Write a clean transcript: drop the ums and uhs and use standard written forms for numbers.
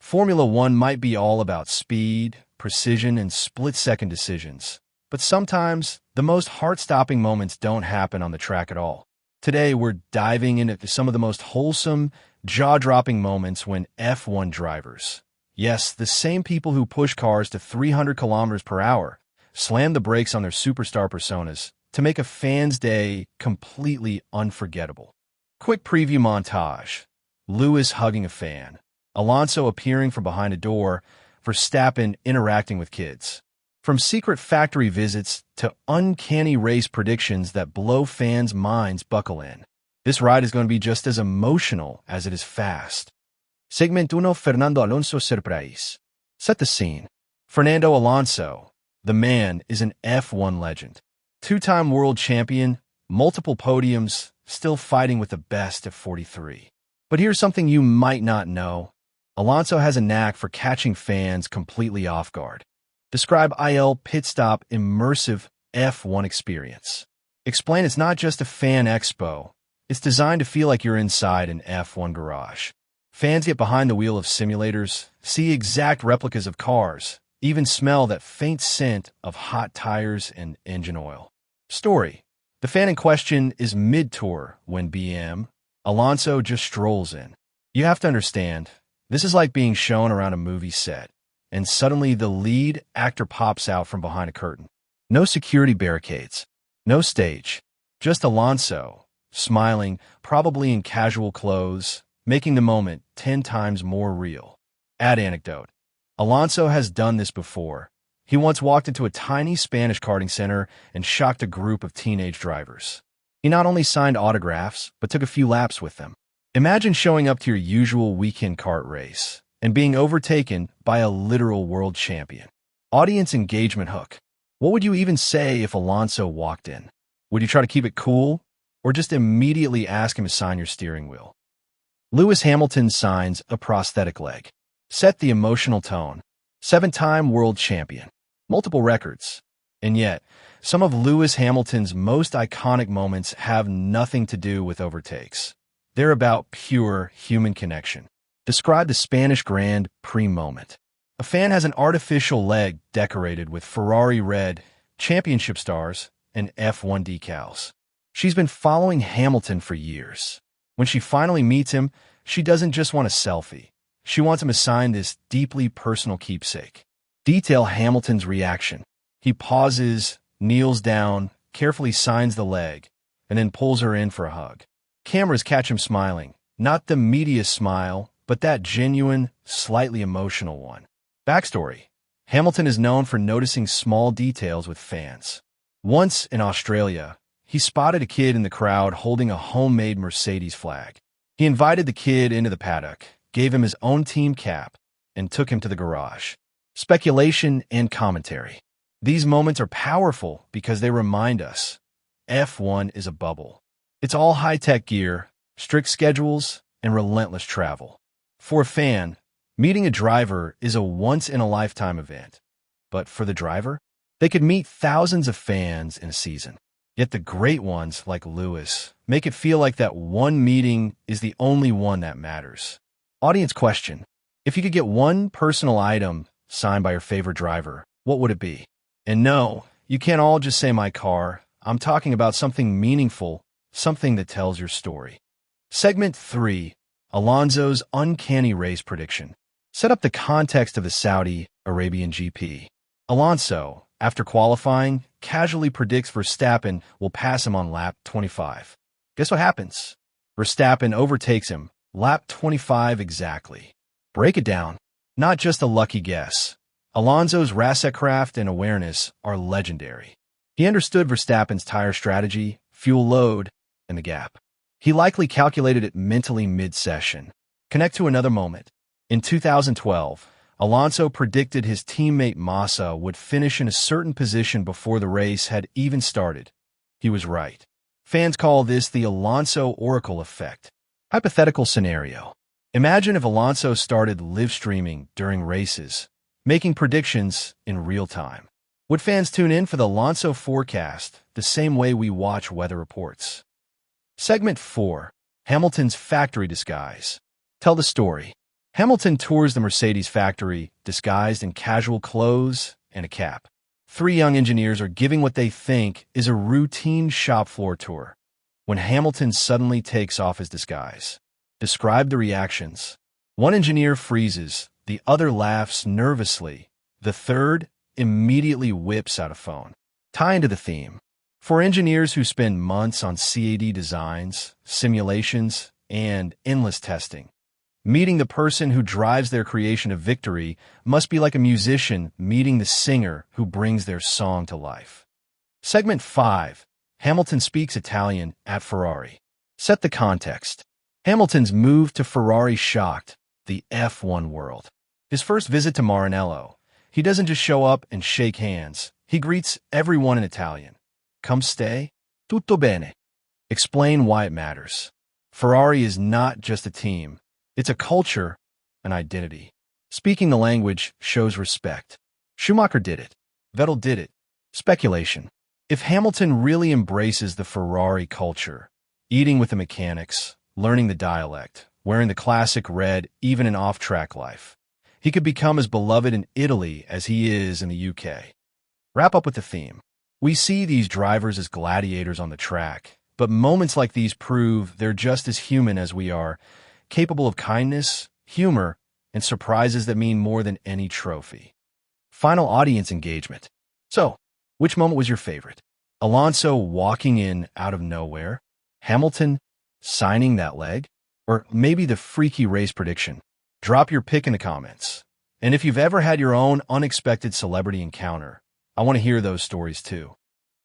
Formula One might be all about speed, precision, and split-second decisions, but sometimes the most heart-stopping moments don't happen on the track at all. Today, we're diving into some of the most wholesome, jaw-dropping moments when F1 drivers, yes, the same people who push cars to 300 kilometers per hour, slam the brakes on their superstar personas to make a fan's day completely unforgettable. Quick preview montage. Lewis hugging a fan. Alonso appearing from behind a door. Verstappen interacting with kids. From secret factory visits to uncanny race predictions that blow fans' minds, buckle in. This ride is going to be just as emotional as it is fast. Segment 1. Fernando Alonso surprise. Set the scene. Fernando Alonso, the man, is an F1 legend. Two-time world champion, multiple podiums, still fighting with the best at 43. But here's something you might not know. Alonso has a knack for catching fans completely off guard. Describe IL pit stop immersive F1 experience. Explain it's not just a fan expo. It's designed to feel like you're inside an F1 garage. Fans get behind the wheel of simulators, see exact replicas of cars, even smell that faint scent of hot tires and engine oil. Story. The fan in question is mid-tour when Alonso just strolls in. You have to understand, this is like being shown around a movie set, and suddenly the lead actor pops out from behind a curtain. No security barricades, no stage, just Alonso, smiling, probably in casual clothes, making the moment 10 times more real. Add anecdote. Alonso has done this before. He once walked into a tiny Spanish karting center and shocked a group of teenage drivers. He not only signed autographs, but took a few laps with them. Imagine showing up to your usual weekend kart race and being overtaken by a literal world champion. Audience engagement hook. What would you even say if Alonso walked in? Would you try to keep it cool, or just immediately ask him to sign your steering wheel? Lewis Hamilton signs a prosthetic leg. Set the emotional tone. 7-time world champion. Multiple records. And yet, some of Lewis Hamilton's most iconic moments have nothing to do with overtakes. They're about pure human connection. Describe the Spanish Grand Prix moment. A fan has an artificial leg decorated with Ferrari red, championship stars, and F1 decals. She's been following Hamilton for years. When she finally meets him, she doesn't just want a selfie. She wants him to sign this deeply personal keepsake. Detail Hamilton's reaction. He pauses, kneels down, carefully signs the leg, and then pulls her in for a hug. Cameras catch him smiling. Not the media smile, but that genuine, slightly emotional one. Backstory. Hamilton is known for noticing small details with fans. Once in Australia, he spotted a kid in the crowd holding a homemade Mercedes flag. He invited the kid into the paddock, gave him his own team cap, and took him to the garage. Speculation and commentary. These moments are powerful because they remind us F1 is a bubble. It's all high-tech gear, strict schedules, and relentless travel. For a fan, meeting a driver is a once-in-a-lifetime event. But for the driver, they could meet thousands of fans in a season. Yet the great ones, like Lewis, make it feel like that one meeting is the only one that matters. Audience question. If you could get one personal item signed by your favorite driver, what would it be? And no, you can't all just say my car. I'm talking about something meaningful, something that tells your story. Segment 3. Alonso's uncanny race prediction. Set up the context of the Saudi Arabian GP. Alonso, after qualifying, casually predicts Verstappen will pass him on lap 25. Guess what happens? Verstappen overtakes him, lap 25 exactly. Break it down. Not just a lucky guess. Alonso's racecraft and awareness are legendary. He understood Verstappen's tire strategy, fuel load, and the gap. He likely calculated it mentally mid-session. Connect to another moment. In 2012, Alonso predicted his teammate Massa would finish in a certain position before the race had even started. He was right. Fans call this the Alonso Oracle effect. Hypothetical scenario. Imagine if Alonso started live streaming during races, making predictions in real time. Would fans tune in for the Alonso forecast the same way we watch weather reports? Segment 4. Hamilton's factory disguise. Tell the story. Hamilton tours the Mercedes factory, disguised in casual clothes and a cap. Three young engineers are giving what they think is a routine shop floor tour, when Hamilton suddenly takes off his disguise. Describe the reactions. One engineer freezes, the other laughs nervously, the third immediately whips out a phone. Tie into the theme. For engineers who spend months on CAD designs, simulations, and endless testing, meeting the person who drives their creation to victory must be like a musician meeting the singer who brings their song to life. Segment 5. Hamilton speaks Italian at Ferrari. Set the context. Hamilton's move to Ferrari shocked the F1 world. His first visit to Maranello, he doesn't just show up and shake hands. He greets everyone in Italian. Come stay? Tutto bene. Explain why it matters. Ferrari is not just a team. It's a culture, an identity. Speaking the language shows respect. Schumacher did it. Vettel did it. Speculation. If Hamilton really embraces the Ferrari culture, eating with the mechanics, learning the dialect, wearing the classic red even in off-track life, he could become as beloved in Italy as he is in the UK. Wrap up with the theme. We see these drivers as gladiators on the track, but moments like these prove they're just as human as we are, capable of kindness, humor, and surprises that mean more than any trophy. Final audience engagement. So, which moment was your favorite? Alonso walking in out of nowhere? Hamilton signing that leg? Or maybe the freaky race prediction? Drop your pick in the comments. And if you've ever had your own unexpected celebrity encounter, I want to hear those stories too.